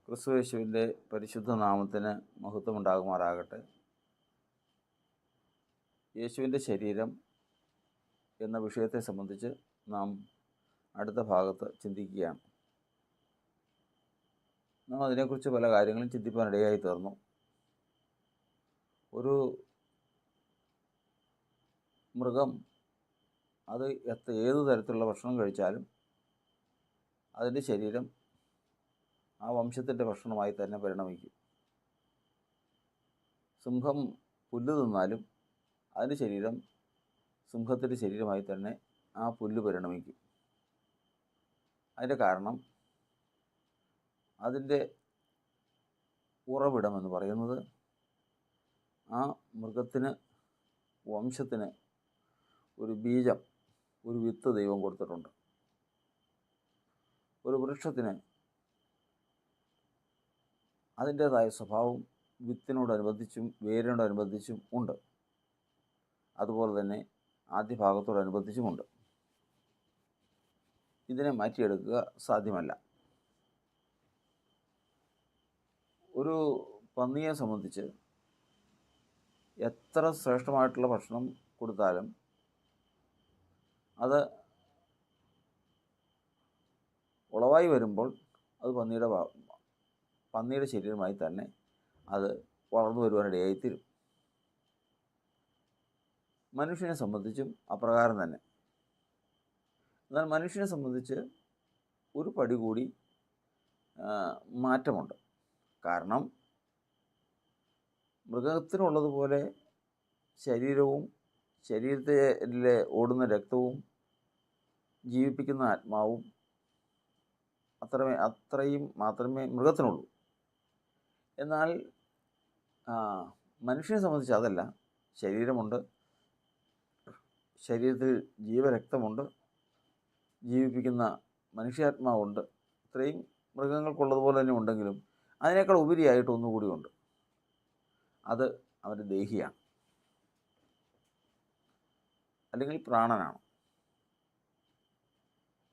ക്രിസ്തുയേശുവിൻ്റെ പരിശുദ്ധ നാമത്തിന് മഹത്വമുണ്ടാകുമാറാകട്ടെ. യേശുവിൻ്റെ ശരീരം എന്ന വിഷയത്തെ സംബന്ധിച്ച് നാം അടുത്ത ഭാഗത്ത് ചിന്തിക്കുകയാണ്. നാം അതിനെക്കുറിച്ച് പല കാര്യങ്ങളും ചിന്തിപ്പാനിടയായി തീർന്നു. ഒരു മൃഗം അത് ഏത് തരത്തിലുള്ള ഭക്ഷണം കഴിച്ചാലും അതിൻ്റെ ശരീരം ആ വംശത്തിൻ്റെ ഭക്ഷണമായി തന്നെ പരിണമിക്കും. സിംഹം പുല്ല് തിന്നാലും അതിൻ്റെ ശരീരം സിംഹത്തിൻ്റെ ശരീരമായി തന്നെ ആ പുല്ല് പരിണമിക്കും. അതിൻ്റെ കാരണം അതിൻ്റെ ഉറവിടം എന്ന് പറയുന്നത് ആ മൃഗത്തിന് വംശത്തിന് ഒരു ബീജം, ഒരു വിത്ത് ദൈവം കൊടുത്തിട്ടുണ്ട്. ഒരു വൃക്ഷത്തിന് അതിൻ്റേതായ സ്വഭാവം വിത്തിനോടനുബന്ധിച്ചും വേരിനോടനുബന്ധിച്ചും ഉണ്ട്. അതുപോലെ തന്നെ ആദ്യ ഭാഗത്തോടനുബന്ധിച്ചുമുണ്ട്. ഇതിനെ മാറ്റിയെടുക്കുക സാധ്യമല്ല. ഒരു പന്നിയെ സംബന്ധിച്ച് എത്ര ശ്രേഷ്ഠമായിട്ടുള്ള ഭക്ഷണം കൊടുത്താലും അത് ഉളവായി വരുമ്പോൾ അത് പന്നിയുടെ ശരീരമായി തന്നെ അത് വളർന്നു വരുവാനിടയായിത്തീരും. മനുഷ്യനെ സംബന്ധിച്ചും അപ്രകാരം തന്നെ. എന്നാൽ മനുഷ്യനെ സംബന്ധിച്ച് ഒരു പടി കൂടി മാറ്റമുണ്ട്. കാരണം മൃഗത്തിനുള്ളതുപോലെ ശരീരവും ശരീരത്തിലെ ഓടുന്ന രക്തവും ജീവിപ്പിക്കുന്ന ആത്മാവും അത്രയും മാത്രമേ മൃഗത്തിനുള്ളൂ. എന്നാൽ മനുഷ്യനെ സംബന്ധിച്ച് അതല്ല. ശരീരമുണ്ട്, ശരീരത്തിൽ ജീവരക്തമുണ്ട്, ജീവിപ്പിക്കുന്ന മനുഷ്യാത്മാവുണ്ട്. ഇത്രയും മൃഗങ്ങൾക്കുള്ളതുപോലെ തന്നെ ഉണ്ടെങ്കിലും അതിനേക്കാൾ ഉപരിയായിട്ട് ഒന്നുകൂടിയുണ്ട്. അത് അവൻ്റെ ദേഹിയാണ്, അല്ലെങ്കിൽ പ്രാണനാണ്.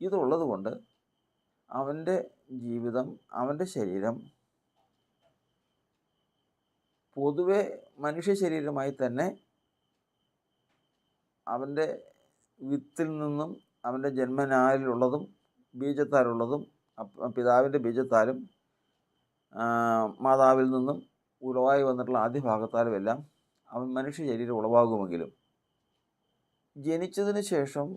ഇതുള്ളത് കൊണ്ട് അവൻ്റെ ജീവിതം, അവൻ്റെ ശരീരം പൊതുവെ മനുഷ്യ ശരീരമായി തന്നെ അവൻ്റെ വിത്തിൽ നിന്നും അവൻ്റെ ജന്മനാലിലുള്ളതും ബീജത്താലുള്ളതും പിതാവിൻ്റെ ബീജത്താലും മാതാവിൽ നിന്നും ഉളവായി വന്നിട്ടുള്ള ആദ്യ ഭാഗത്താലും എല്ലാം അവൻ മനുഷ്യ ശരീരം ഉളവാകുമെങ്കിലും ജനിച്ചതിന് ശേഷം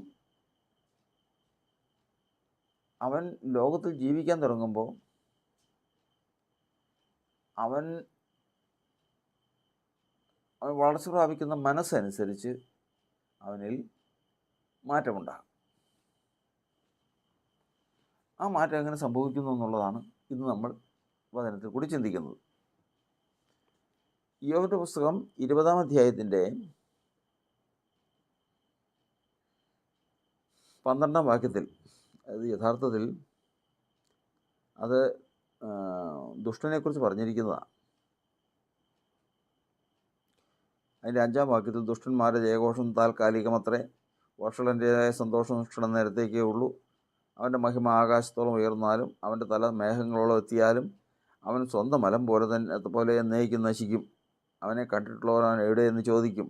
അവൻ ലോകത്തിൽ ജീവിക്കാൻ തുടങ്ങുമ്പോൾ അവൻ വളർച്ച പ്രാപിക്കുന്ന മനസ്സനുസരിച്ച് അവനിൽ മാറ്റമുണ്ടാകും. ആ മാറ്റം എങ്ങനെ സംഭവിക്കുന്നു എന്നുള്ളതാണ് ഇന്ന് നമ്മൾ വചനത്തിൽ കൂടി ചിന്തിക്കുന്നത്. യോബിൻ്റെ പുസ്തകം 20-ാം അധ്യായത്തിൻ്റെ 12-ാം വാക്യത്തിൽ, അത് യഥാർത്ഥത്തിൽ അത് ദുഷ്ടനെക്കുറിച്ച് പറഞ്ഞിരിക്കുന്നതാണ്. അതിൻ്റെ 5-ാം വാക്യത്തിൽ, ദുഷ്ടന്മാരുടെ ജയഘോഷം താൽക്കാലികമത്രേ, വഷളൻ്റേതായ സന്തോഷം ക്ഷണനേരത്തേക്കേ ഉള്ളൂ. അവൻ്റെ മഹിമ ആകാശത്തോളം ഉയർന്നാലും അവൻ്റെ തല മേഘങ്ങളോളം എത്തിയാലും അവൻ സ്വന്തം മലം പോലെ എന്നേക്കും നശിക്കും. അവനെ കണ്ടിട്ടുള്ളവർ അവൻ എവിടെയെന്ന് ചോദിക്കും.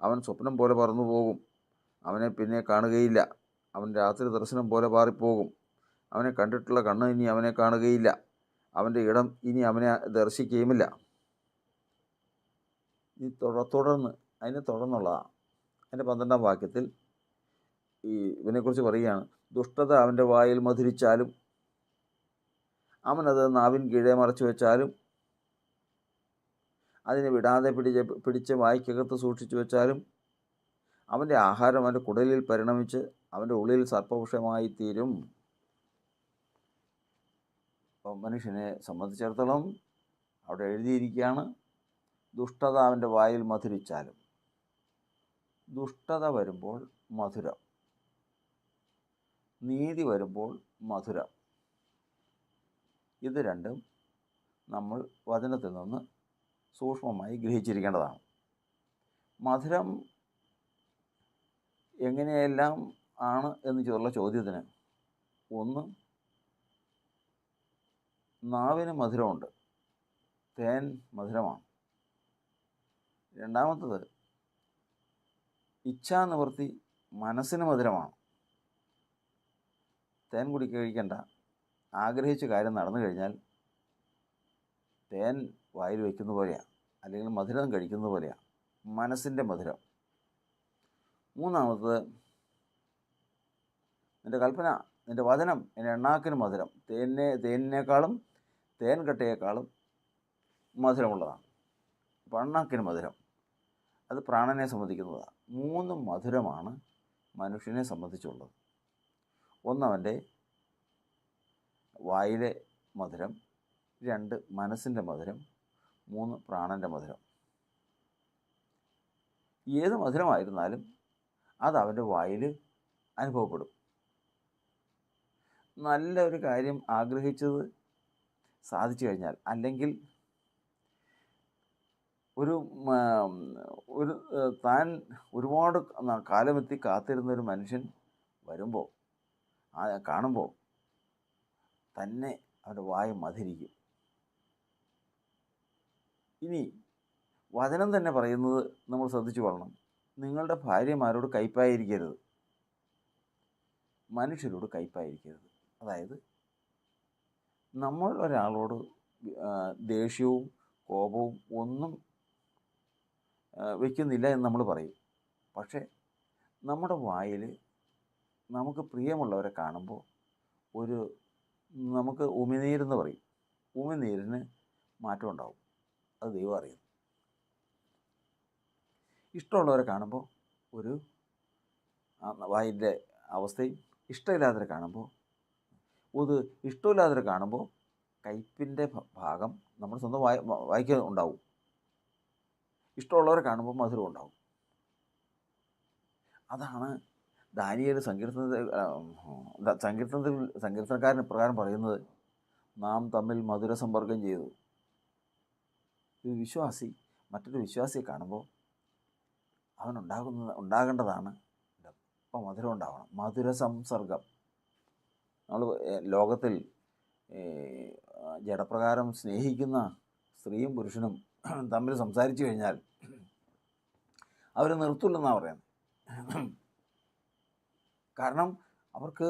അവൻ സ്വപ്നം പോലെ പറന്നു പോകും, അവനെ പിന്നെ കാണുകയില്ല. അവൻ രാത്രി ദർശനം പോലെ പാറിപ്പോകും, അവനെ കണ്ടിട്ടുള്ള കണ്ണ് ഇനി അവനെ കാണുകയില്ല. അവൻ്റെ ഇടം ഇനി അവനെ ദർശിക്കുകയുമില്ല. തുടർന്ന് തുടർന്നുള്ളതാണ്. അതിൻ്റെ 12-ാം വാക്യത്തിൽ ഇവനെക്കുറിച്ച് പറയുകയാണ്. ദുഷ്ടത അവൻ്റെ വായിൽ മധുരിച്ചാലും അവനത് നാവിൻ കീഴെ മറച്ചു വെച്ചാലും അതിനെ വിടാതെ പിടിച്ച് വായ്ക്കകത്ത് സൂക്ഷിച്ചു വെച്ചാലും അവൻ്റെ ആഹാരം അവൻ്റെ കുടലിൽ പരിണമിച്ച് അവൻ്റെ ഉള്ളിൽ സർപ്പവിഷമായി തീരും. അപ്പോൾ മനുഷ്യനെ സംബന്ധിച്ചിടത്തോളം അവിടെ എഴുതിയിരിക്കുകയാണ്, ദുഷ്ടത അവൻ്റെ വായിൽ മധുരിച്ചാലും. ദുഷ്ടത വരുമ്പോൾ മധുരം, നീതി വരുമ്പോൾ മധുരം. ഇത് രണ്ടും നമ്മൾ വചനത്തിൽ നിന്ന് സൂക്ഷ്മമായി ഗ്രഹിച്ചിരിക്കേണ്ടതാണ്. മധുരം എങ്ങനെയെല്ലാം ആണ് എന്നുള്ള ചോദ്യത്തിന് ഒന്ന്, നാവിന് മധുരമുണ്ട്, തേൻ മധുരമാണ്. രണ്ടാമത്തത്, ഇച്ഛാനിവൃത്തി മനസ്സിന് മധുരമാണ്. തേൻ കഴിക്കണ്ട, ആഗ്രഹിച്ച കാര്യം നടന്നു കഴിഞ്ഞാൽ തേൻ വായിൽ വയ്ക്കുന്ന പോലെയാണ്, അല്ലെങ്കിൽ മധുരം കഴിക്കുന്ന പോലെയാണ്, മനസ്സിൻ്റെ മധുരം. മൂന്നാമത്തത്, നിൻ്റെ കൽപ്പന, നിൻ്റെ വചനം എൻ്റെ എണ്ണാക്കിന് മധുരം, തേനിനേക്കാളും തേൻ കട്ടയേക്കാളും മധുരമുള്ളതാണ്. അപ്പോൾ എണ്ണാക്കിന് മധുരം, അത് പ്രാണനെ സംബന്ധിക്കുന്നതാണ്. 3 മധുരമാണ് മനുഷ്യനെ സംബന്ധിച്ചുള്ളത്. ഒന്നവൻ്റെ വായിലെ മധുരം, 2 മനസ്സിൻ്റെ മധുരം, 3 പ്രാണൻ്റെ മധുരം. ഏത് മധുരമായിരുന്നാലും അത് അവൻ്റെ വായിൽ അനുഭവപ്പെടും. നല്ല ഒരു കാര്യം ആഗ്രഹിച്ചത് സാധിച്ചു കഴിഞ്ഞാൽ, അല്ലെങ്കിൽ താൻ ഒരുപാട് കാലമെത്തി കാത്തിരുന്നൊരു മനുഷ്യൻ വരുമ്പോൾ, കാണുമ്പോൾ തന്നെ അവൻ്റെ വായ മധുരിക്കും. ഇനി വചനം തന്നെ പറയുന്നത് നമ്മൾ ശ്രദ്ധിച്ചു കൊള്ളണം. നിങ്ങളുടെ ഭാര്യമാരോട് കയ്പായിരിക്കരുത്, മനുഷ്യരോട് കയ്പായിരിക്കരുത്. അതായത് നമ്മൾ ഒരാളോട് ദേഷ്യവും കോപവും ഒന്നും വയ്ക്കുന്നില്ല എന്ന് നമ്മൾ പറയും. പക്ഷേ നമ്മുടെ വായിൽ നമുക്ക് പ്രിയമുള്ളവരെ കാണുമ്പോൾ നമുക്ക് ഉമിനീരെന്ന് പറയും, ഉമിനീരിന് മാറ്റം ഉണ്ടാവും. അത് ദൈവം അറിയും. ഇഷ്ടമുള്ളവരെ കാണുമ്പോൾ വായിൻ്റെ അവസ്ഥയും, ഇഷ്ടമില്ലാത്തവരെ കാണുമ്പോൾ ഇഷ്ടമില്ലാത്തവരെ കാണുമ്പോൾ കയ്പിൻ്റെ ഭാഗം നമ്മുടെ സ്വന്തം വായിക്ക് ഉണ്ടാവും. ഇഷ്ടമുള്ളവരെ കാണുമ്പോൾ മധുരം ഉണ്ടാവും. അതാണ് ദാനിയേൽ സങ്കീർത്തനക്കാരൻ ഇപ്രകാരം പറയുന്നത്: നാം തമ്മിൽ മധുര സമ്പർക്കം ചെയ്തു. ഒരു വിശ്വാസി മറ്റൊരു വിശ്വാസിയെ കാണുമ്പോൾ ഉണ്ടാകേണ്ടതാണ് അപ്പോൾ മധുരം ഉണ്ടാവണം, മധുര സംസർഗം. നമ്മൾ ലോകത്തിൽ ജഡപ്രകാരം സ്നേഹിക്കുന്ന സ്ത്രീയും പുരുഷനും തമ്മിൽ സംസാരിച്ചു കഴിഞ്ഞാൽ അവർ നിർത്തില്ലെന്നാണ് പറയുന്നത്. കാരണം അവർക്ക്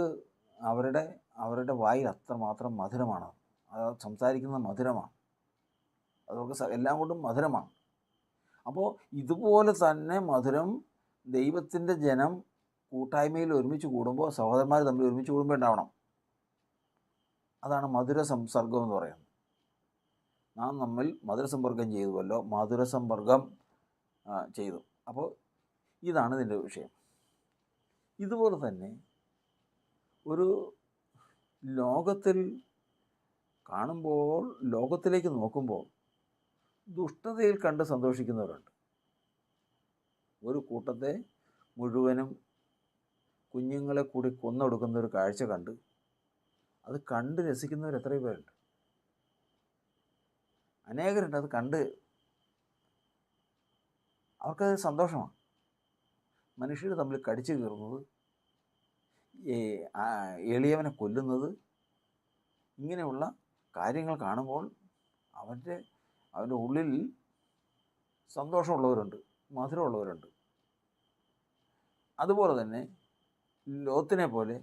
അവരുടെ വായിൽ അത്രമാത്രം മധുരമാണ്, അത് സംസാരിക്കുന്നത് മധുരമാണ്, അതവർക്ക് എല്ലാം കൊണ്ടും മധുരമാണ്. അപ്പോൾ ഇതുപോലെ തന്നെ മധുരം ദൈവത്തിൻ്റെ ജനം കൂട്ടായ്മയിൽ ഒരുമിച്ച് കൂടുമ്പോൾ, സഹോദരന്മാർ തമ്മിൽ ഒരുമിച്ച് കൂടുമ്പോൾ ഉണ്ടാവണം. അതാണ് മധുര സംസർഗം എന്ന് പറയുന്നത്. നാം തമ്മിൽ മധുരസമ്പർക്കം ചെയ്തുവല്ലോ, മധുരസമ്പർക്കം ചെയ്തു. അപ്പോൾ ഇതാണ് ഇതിൻ്റെ വിഷയം. ഇതുപോലെ തന്നെ ഒരു ലോകത്തിൽ കാണുമ്പോൾ, ലോകത്തിലേക്ക് നോക്കുമ്പോൾ ദുഷ്ടതയിൽ കണ്ട് സന്തോഷിക്കുന്നവരുണ്ട്. ഒരു കൂട്ടത്തെ മുഴുവനും കുഞ്ഞുങ്ങളെ കൂടി കൊന്നൊടുക്കുന്ന ഒരു കാഴ്ച അത് കണ്ട് രസിക്കുന്നവർ എത്രയോ പേരുണ്ട്. അനേകരുണ്ട്. അത് കണ്ട് അവർക്കത് സന്തോഷമാണ്. മനുഷ്യർ തമ്മിൽ കടിച്ചു കീറുന്നത്, എളിയവനെ കൊല്ലുന്നത്, ഇങ്ങനെയുള്ള കാര്യങ്ങൾ കാണുമ്പോൾ അവൻ്റെ ഉള്ളിൽ സന്തോഷമുള്ളവരുണ്ട്, മധുരമുള്ളവരുണ്ട്. അതുപോലെ തന്നെ ലോത്തിനെ പോലെ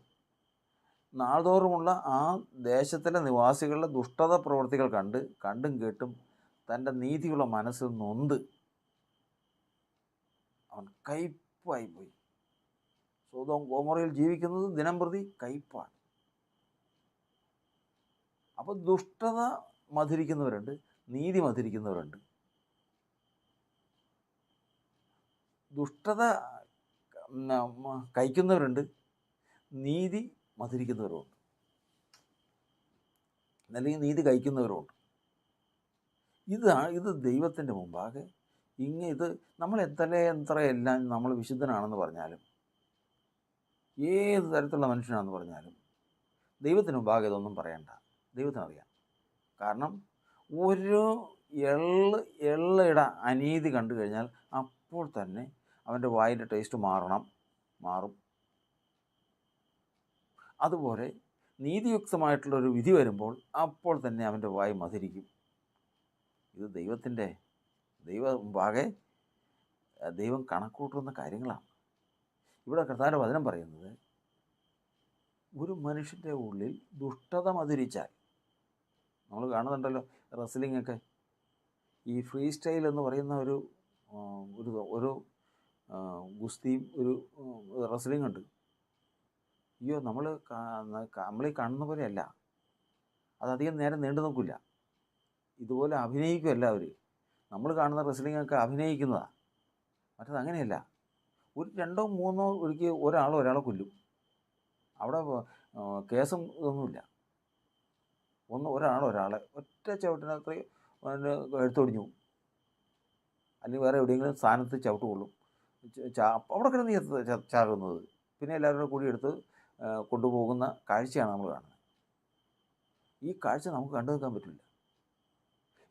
നാൾതോറുമുള്ള ആ ദേശത്തിലെ നിവാസികളുടെ ദുഷ്ടത പ്രവൃത്തികൾ കണ്ടും കേട്ടും തൻ്റെ നീതിയുള്ള മനസ്സിൽ നൊന്ത് അവൻ കയ്പായിപ്പോയി. സൊദോം ഗൊമോറയിൽ ജീവിക്കുന്നത് ദിനം പ്രതി കയ്പാണ്. അപ്പോൾ ദുഷ്ടത മധുരിക്കുന്നവരുണ്ട്, നീതി മധുരിക്കുന്നവരുണ്ട്. ദുഷ്ടത കഴിക്കുന്നവരുണ്ട്, നീതി മധുരിക്കുന്നവരുമുണ്ട്, അല്ലെങ്കിൽ നീതി കഴിക്കുന്നവരുമുണ്ട്. ഇത് ദൈവത്തിൻ്റെ മുമ്പാകെ ഇത് നമ്മൾ എത്രയെല്ലാം നമ്മൾ വിശുദ്ധനാണെന്ന് പറഞ്ഞാലും, ഏത് തരത്തിലുള്ള മനുഷ്യനാണെന്ന് പറഞ്ഞാലും ദൈവത്തിന് മുമ്പാകെ ഇതൊന്നും പറയണ്ട. ദൈവത്തിനറിയാം. കാരണം ഒരു എള്ളയിട അനീതി കണ്ടു കഴിഞ്ഞാൽ അപ്പോൾ തന്നെ അവൻ്റെ വായിൻ്റെ ടേസ്റ്റ് മാറും. അതുപോലെ നീതിയുക്തമായിട്ടുള്ളൊരു വിധി വരുമ്പോൾ അപ്പോൾ തന്നെ അവൻ്റെ വായ് മധുരിക്കും. ഇത് ദൈവം മുമ്പാകെ ദൈവം കണക്കൂട്ടുന്ന കാര്യങ്ങളാണ്. ഇവിടെ കർത്താവിൻ്റെ വചനം പറയുന്നത്, ഒരു മനുഷ്യൻ്റെ ഉള്ളിൽ ദുഷ്ടത മധുരിച്ചാൽ, നമ്മൾ കാണുന്നുണ്ടല്ലോ റെസ്ലിംഗ് ഒക്കെ, ഈ ഫ്രീ സ്റ്റൈൽ എന്ന് പറയുന്ന ഒരു ഗുസ്തിയും ഒരു റെസ്ലിംഗ് ഉണ്ട്. അയ്യോ, നമ്മളീ കാണുന്ന പോലെയല്ല, അതധികം നേരം നീണ്ടു നിൽക്കില്ല. ഇതുപോലെ അഭിനയിക്കുമല്ല അവർ. നമ്മൾ കാണുന്ന റെസ്ലിംഗൊക്കെ അഭിനയിക്കുന്നതാണ്. മറ്റത് അങ്ങനെയല്ല. ഒരു 2 3 ഒരിക്കൽ ഒരാളെ കൊല്ലും. അവിടെ കേസും ഇതൊന്നുമില്ല. ഒരാളെ ഒറ്റ ചവിട്ടിനകത്ത് എടുത്തൊടിഞ്ഞു പോകും, അല്ലെങ്കിൽ വേറെ എവിടെയെങ്കിലും സ്ഥാനത്ത് ചവിട്ട് കൊള്ളും. അവിടെ കിടന്ന് ചാകുന്നത്. പിന്നെ എല്ലാവരും കൂടി എടുത്ത് കൊണ്ടുപോകുന്ന കാഴ്ചയാണ് നമ്മൾ കാണുന്നത്. ഈ കാഴ്ച നമുക്ക് കണ്ടു നിൽക്കാൻ പറ്റില്ല.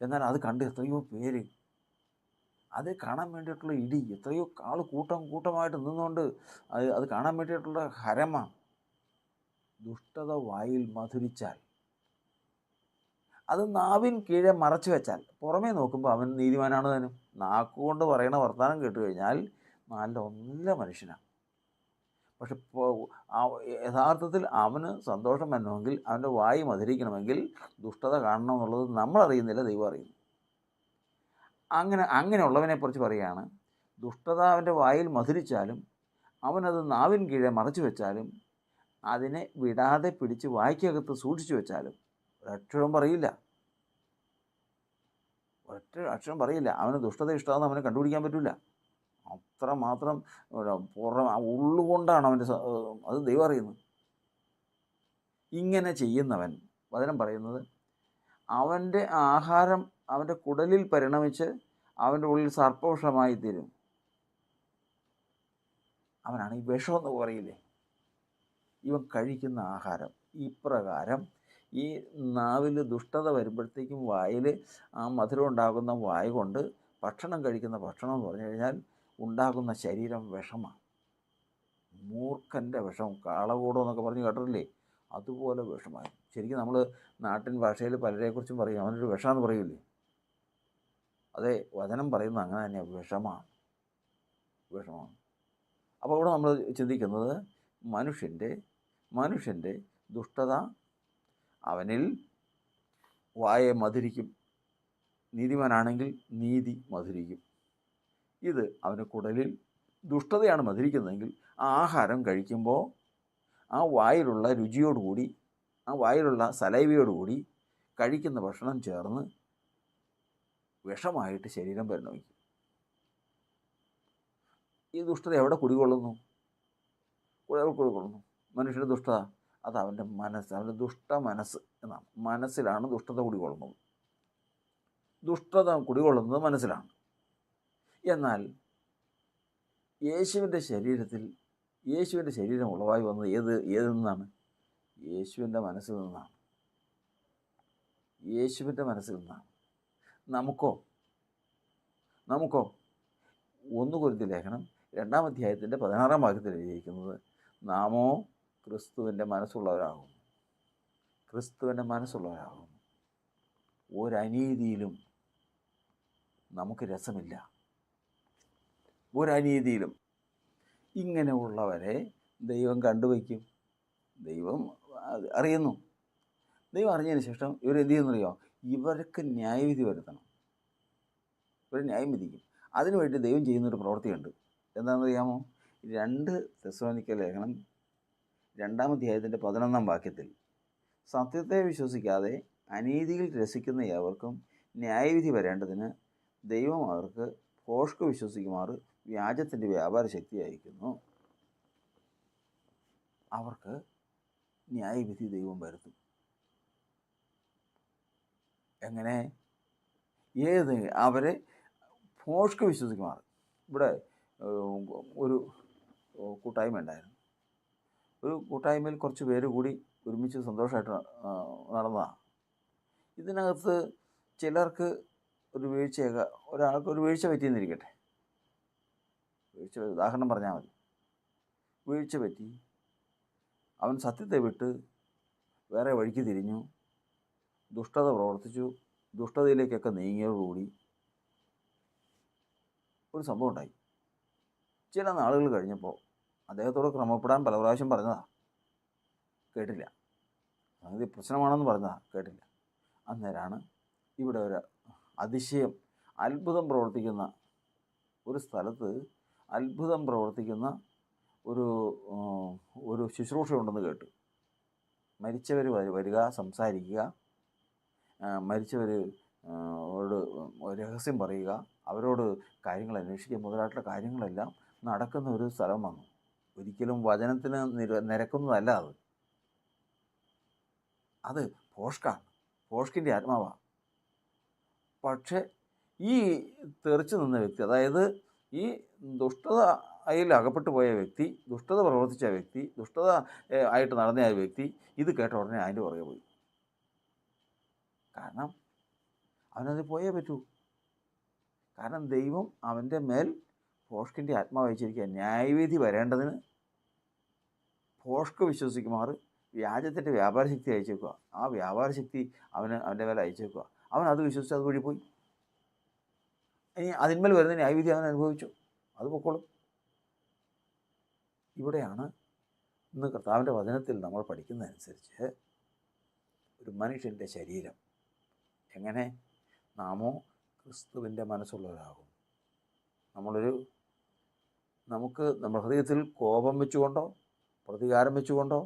എന്നാൽ അത് കണ്ട് എത്രയോ പേര്, അത് കാണാൻ വേണ്ടിയിട്ടുള്ള ഇടി, എത്രയോ ആൾ കൂട്ടമായിട്ട് നിന്നുകൊണ്ട് അത് കാണാൻ വേണ്ടിയിട്ടുള്ള ഹരമ. ദുഷ്ടത വായിൽ മധുരിച്ചാൽ, അത് നാവിൻ കീഴെ മറച്ചു വെച്ചാൽ, പുറമേ നോക്കുമ്പോൾ അവൻ നീതിമാനാണ് താനും. നാക്കുകൊണ്ട് പറയണ വർത്തമാനം കേട്ട് കഴിഞ്ഞാൽ നല്ല മനുഷ്യനാണ്. പക്ഷെ യഥാർത്ഥത്തിൽ അവന് സന്തോഷം വരണമെങ്കിൽ, അവൻ്റെ വായി മധുരിക്കണമെങ്കിൽ ദുഷ്ടത കാണണം എന്നുള്ളത് നമ്മളറിയുന്നില്ല, ദൈവം അറിയുന്നു. അങ്ങനെയുള്ളവനെക്കുറിച്ച് പറയുകയാണ്, ദുഷ്ടത അവൻ്റെ വായിൽ മധുരിച്ചാലും അവനത് നാവിൻ കീഴെ മറച്ചു വെച്ചാലും അതിനെ വിടാതെ പിടിച്ച് വായ്ക്കകത്ത് സൂക്ഷിച്ചു വെച്ചാലും ഒരക്ഷരം പറയില്ല. അവന് ദുഷ്ടത ഇഷ്ടമാണെന്ന് അവനെ കണ്ടുപിടിക്കാൻ പറ്റില്ല. അത്രമാത്രം ഉള്ളുകൊണ്ടാണ് അവൻ്റെ, അത് ദൈവം അറിയുന്നു. ഇങ്ങനെ ചെയ്യുന്നവൻ, വചനം പറയുന്നത്, അവൻ്റെ ആഹാരം അവൻ്റെ കുടലിൽ പരിണമിച്ച് അവൻ്റെ ഉള്ളിൽ സർപ്പവിഷമായി തീരും. അവനാണ് ഈ വിഷമെന്ന് പറയില്ലേ. ഇവൻ കഴിക്കുന്ന ആഹാരം ഇപ്രകാരം ഈ നാവിൽ ദുഷ്ടത വരുമ്പോഴത്തേക്കും വായിൽ ആ മധുരം ഉണ്ടാകുന്ന വായ കൊണ്ട് ഭക്ഷണം കഴിക്കുന്ന ഭക്ഷണം എന്ന് പറഞ്ഞു കഴിഞ്ഞാൽ ഉണ്ടാകുന്ന ശരീരം വിഷമാണ്. മൂർഖൻ്റെ വിഷം, കാളകൂടം എന്നൊക്കെ പറഞ്ഞ് കേട്ടിട്ടില്ലേ? അതുപോലെ വിഷമായി. ശരിക്കും നമ്മൾ നാട്ടിൻ ഭാഷയിൽ പലരെക്കുറിച്ചും പറയും, അവനൊരു വിഷമെന്ന് പറയില്ലേ? അതെ, വചനം പറയുന്നത് അങ്ങനെ തന്നെയാണ്, വിഷമാണ്. അപ്പോൾ ഇവിടെ നമ്മൾ ചിന്തിക്കുന്നത്, മനുഷ്യൻ്റെ ദുഷ്ടത അവനിൽ വായെ മധുരിക്കും. നീതിമാനാണെങ്കിൽ നീതി മധുരിക്കും. ഇത് അവന് കുടലിൽ ദുഷ്ടതയാണ് മധുരിക്കുന്നതെങ്കിൽ ആ ആഹാരം കഴിക്കുമ്പോൾ ആ വായിലുള്ള രുചിയോടുകൂടി, ആ വായിലുള്ള സലൈവയോടുകൂടി കഴിക്കുന്ന ഭക്ഷണം ചേർന്ന് വിഷമായിട്ട് ശരീരം പരിണമിക്കും. ഈ ദുഷ്ടത എവിടെ കുടികൊള്ളുന്നു? മനുഷ്യൻ്റെ ദുഷ്ടത അത് അവൻ്റെ ദുഷ്ട മനസ്സ് എന്നാണ്. മനസ്സിലാണ് ദുഷ്ടത കുടികൊള്ളുന്നത്. ദുഷ്ടത കുടികൊള്ളുന്നത് മനസ്സിലാണ്. എന്നാൽ യേശുവിൻ്റെ ശരീരം ഉളവായി വന്നത് ഏതിൽ നിന്നാണ്? യേശുവിൻ്റെ മനസ്സിൽ നിന്നാണ്. നമുക്കോ 1 കൊരിന്ത്യർ ലേഖനം 2-ാം അധ്യായത്തിൻ്റെ 16-ാം വാക്യത്തിൽ എഴുതിയിരിക്കുന്നത്, നാമോ ക്രിസ്തുവിൻ്റെ മനസ്സുള്ളവരാകുന്നു. ഒരനീതിയിലും നമുക്ക് രസമില്ല. ഒരനീതിയിലും. ഇങ്ങനെയുള്ളവരെ ദൈവം കണ്ടുവയ്ക്കും. ദൈവം അറിയുന്നു. ദൈവം അറിഞ്ഞതിന് ശേഷം ഇവരെന്ത് ചെയ്യുന്നറിയോ? ഇവർക്ക് ന്യായവിധി വരുത്തണം. ഇവർ ന്യായം വിധിക്കും. അതിനുവേണ്ടി ദൈവം ചെയ്യുന്നൊരു പ്രവൃത്തിയുണ്ട്. എന്താണെന്നറിയാമോ? 2 തെസ്സലോനിക്ക ലേഖനം 2-ാം അധ്യായത്തിൻ്റെ 11-ാം വാക്യത്തിൽ, സത്യത്തെ വിശ്വസിക്കാതെ അനീതിയിൽ രസിക്കുന്ന ഏവർക്കും ന്യായവിധി വരേണ്ടതിന് ദൈവം അവർക്ക് ഭോഷ്ക് വിശ്വസിക്കുമാറ് വ്യാജത്തിൻ്റെ വ്യാപാര ശക്തി അയക്കുന്നു. അവർക്ക് ന്യായവിധി ദൈവം വരുത്തും. എങ്ങനെ? അവരെ ഭോഷ്ക് വിശ്വസിക്കുമാറ്. ഇവിടെ ഒരു കൂട്ടായ്മ ഉണ്ടായിരുന്നു. ഒരു കൂട്ടായ്മയിൽ കുറച്ച് പേര് കൂടി ഒരുമിച്ച് സന്തോഷമായിട്ട് നടന്നതാണ്. ഇതിനകത്ത് ചിലർക്ക് ഒരാൾക്ക് ഒരു വീഴ്ച പറ്റിയെന്നിരിക്കട്ടെ. ഉദാഹരണം പറഞ്ഞാൽ മതി. വീഴ്ച പറ്റി അവൻ സത്യത്തെ വിട്ട് വേറെ വഴിക്ക് തിരിഞ്ഞു, ദുഷ്ടത പ്രവർത്തിച്ചു. ദുഷ്ടതയിലേക്കൊക്കെ നീങ്ങിയതോടുകൂടി ഒരു സംഭവം ഉണ്ടായി. ചില നാളുകൾ കഴിഞ്ഞപ്പോൾ അദ്ദേഹത്തോട് ക്രമപ്പെടാൻ പല പ്രാവശ്യം പറഞ്ഞതാണ്, കേട്ടില്ല. അത് പ്രശ്നമാണെന്ന് പറഞ്ഞതാണ്, കേട്ടില്ല. അന്നേരമാണ് ഇവിടെ ഒരു അതിശയം, അത്ഭുതം പ്രവർത്തിക്കുന്ന ഒരു സ്ഥലത്ത് അത്ഭുതം പ്രവർത്തിക്കുന്ന ഒരു ഒരു ശുശ്രൂഷയുണ്ടെന്ന് കേട്ടു. മരിച്ചവർ വരിക, സംസാരിക്കുക, മരിച്ചവർ ഓട് രഹസ്യം പറയുക, അവരോട് കാര്യങ്ങൾ അന്വേഷിക്കുക മുതലായിട്ടുള്ള കാര്യങ്ങളെല്ലാം നടക്കുന്ന ഒരു സ്ഥലം വന്നു. ഒരിക്കലും വചനത്തിന് നിരക്കുന്നതല്ല അത്. അത് ഫോഷ്കാണ്, ഫോഷ്കിൻ്റെ ആത്മാവാണ്. പക്ഷേ ഈ തെറിച്ചു നിന്ന വ്യക്തി, അതായത് ഈ ദുഷ്ടതയിൽ അകപ്പെട്ടു പോയ വ്യക്തി, ദുഷ്ടത പ്രവർത്തിച്ച വ്യക്തി, ദുഷ്ടത ആയിട്ട് നടന്ന ആ വ്യക്തി ഇത് കേട്ട ഉടനെ അതിൻ്റെ പുറകെ പോയി. കാരണം അവനത് പോയേ പറ്റൂ. കാരണം ദൈവം അവൻ്റെ മേൽ ഫോഷ്കിൻ്റെ ആത്മാവ് അയച്ചിരിക്കുക. ന്യായവിധി വരേണ്ടതിന് ഫോഷ്ക്ക് വിശ്വസിക്കുമാർ വ്യാജത്തിൻ്റെ വ്യാപാരശക്തി അയച്ചേക്കുക. ആ വ്യാപാരശക്തി അവൻ്റെ മേലെ അയച്ചേക്കുക. അവൻ അത് വിശ്വസിച്ച് അത് വഴി പോയി. ഇനി അതിന്മേൽ വരുന്ന ന്യായവിധി അവൻ അനുഭവിച്ചു, അത് പൊക്കോളും. ഇവിടെയാണ് ഇന്ന് കർത്താവിൻ്റെ വചനത്തിൽ നമ്മൾ പഠിക്കുന്നതനുസരിച്ച് ഒരു മനുഷ്യൻ്റെ ശരീരം എങ്ങനെ നാമോ ക്രിസ്തുവിൻ്റെ മനസ്സുള്ളവരാകും. നമുക്ക് നമ്മുടെ ഹൃദയത്തിൽ കോപം വെച്ചുകൊണ്ടോ, പ്രതികാരം വെച്ചുകൊണ്ടോ,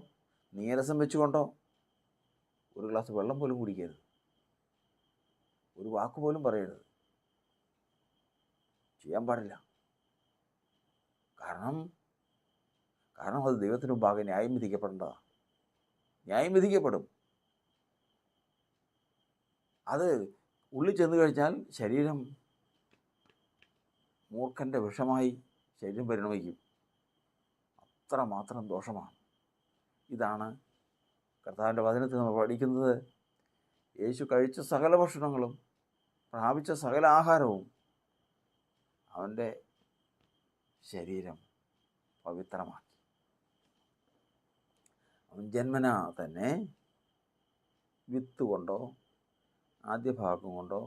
നീരസം വെച്ചുകൊണ്ടോ ഒരു ഗ്ലാസ് വെള്ളം പോലും കുടിക്കരുത്, ഒരു വാക്ക് പോലും പറയരുത്, ചെയ്യാൻ പാടില്ല. കാരണം അത് ദൈവത്തിന് മുമ്പാകെ ന്യായം വിധിക്കപ്പെടേണ്ടതാണ്. ന്യായം വിധിക്കപ്പെടും. അത് ഉള്ളിൽ ചെന്ന് കഴിഞ്ഞാൽ ശരീരം മൂർഖൻ്റെ വിഷമായി ശരീരം പരിണമിക്കും. അത്രമാത്രം ദോഷമാണ്. ഇതാണ് കർത്താവിൻ്റെ വചനത്തിൽ നമ്മൾ പഠിക്കുന്നത്. യേശു കഴിച്ച സകല ഭക്ഷണങ്ങളും പ്രാപിച്ച സകല ആഹാരവും അവൻ്റെ ശരീരം പവിത്രമാക്കി. അവൻ ജന്മന തന്നെ വിത്ത് കൊണ്ടോ, ആദ്യ ഭാഗം കൊണ്ടോ,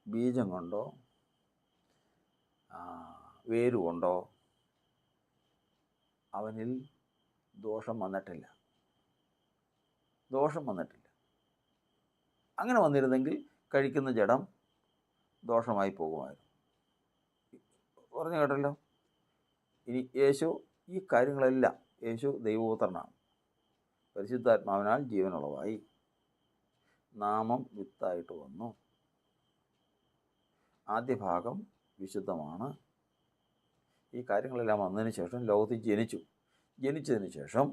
ബീജം കൊണ്ടോ, വേരുകൊണ്ടോ അവനിൽ ദോഷം വന്നിട്ടില്ല. അങ്ങനെ വന്നിരുന്നെങ്കിൽ കഴിക്കുന്ന ജഡം ദോഷമായി പോകുമായിരുന്നു. പറഞ്ഞു കേട്ടല്ലോ. ഇനി യേശു ഈ കാര്യങ്ങളെല്ലാം, യേശു ദൈവപുത്രനാണ്, പരിശുദ്ധാത്മാവിനാൽ ജീവനുളവായി, നാമം വിത്തായിട്ട് വന്നു, ആദ്യ ഭാഗം വിശുദ്ധമാണ്. ഈ കാര്യങ്ങളെല്ലാം വന്നതിന് ശേഷം ലോകത്തിൽ ജനിച്ചതിന് ശേഷം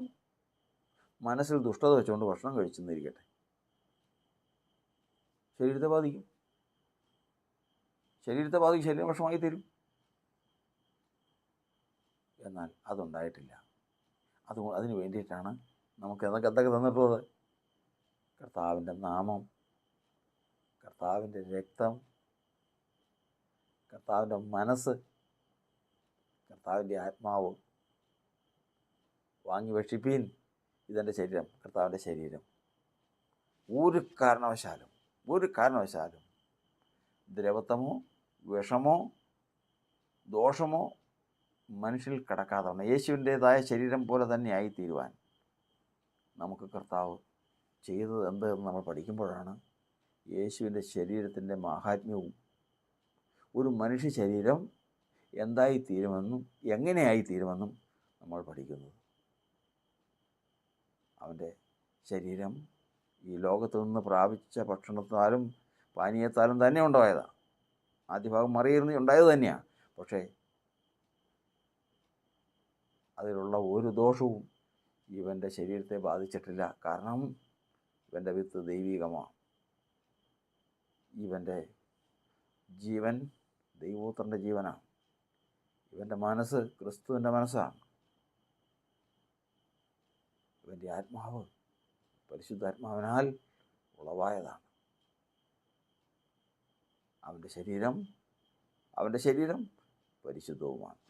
മനസ്സിൽ ദുഷ്ടത വെച്ചുകൊണ്ട് ഭക്ഷണം കഴിച്ചെന്നിരിക്കട്ടെ, ശരീരത്തെ ബാധിക്കും. ശരീരം ഭക്ഷണമായി തീരും. എന്നാൽ അതുണ്ടായിട്ടില്ല. അതിന് വേണ്ടിയിട്ടാണ് നമുക്ക് എന്തൊക്കെ തന്നിട്ടുള്ളത്? കർത്താവിൻ്റെ നാമം, കർത്താവിൻ്റെ രക്തം, കർത്താവിൻ്റെ മനസ്സ്, കർത്താവിൻ്റെ ആത്മാവ്. വാങ്ങി ഭക്ഷിപ്പീൻ, ഇതെൻ്റെ ശരീരം, കർത്താവിൻ്റെ ശരീരം. ഒരു കാരണവശാലും ദ്രവത്വമോ വിഷമോ ദോഷമോ മനുഷ്യരിൽ കിടക്കാതെ വണ്ണം യേശുവിൻ്റേതായ ശരീരം പോലെ തന്നെ ആയിത്തീരുവാൻ നമുക്ക് കർത്താവ് ചെയ്തത് എന്തെന്ന് നമ്മൾ പഠിക്കുമ്പോഴാണ് യേശുവിൻ്റെ ശരീരത്തിൻ്റെ മാഹാത്മ്യവും ഒരു മനുഷ്യ ശരീരം എന്തായിത്തീരുമെന്നും എങ്ങനെയായിത്തീരുമെന്നും നമ്മൾ പഠിക്കുന്നത്. അവൻ്റെ ശരീരം ഈ ലോകത്തു നിന്ന് പ്രാപിച്ച ഭക്ഷണത്താലും പാനീയത്താലും തന്നെ ഉണ്ടായതാണ്. ആദ്യ ഭാഗം മറിയിരുന്ന് ഉണ്ടായത് തന്നെയാണ്. പക്ഷേ അതിലുള്ള ഒരു ദോഷവും ഇവൻ്റെ ശരീരത്തെ ബാധിച്ചിട്ടില്ല. കാരണം ഇവൻ്റെ വിത്ത് ദൈവികമാണ്. ഇവൻ്റെ ജീവൻ ദൈവപുത്രൻ്റെ ജീവനാണ്. ഇവൻ്റെ മനസ്സ് ക്രിസ്തുവിൻ്റെ മനസ്സാണ്. ഇവൻ്റെ ആത്മാവ് പരിശുദ്ധാത്മാവിനാൽ ഉളവായതാണ്. അവൻ്റെ ശരീരം പരിശുദ്ധവുമാണ്.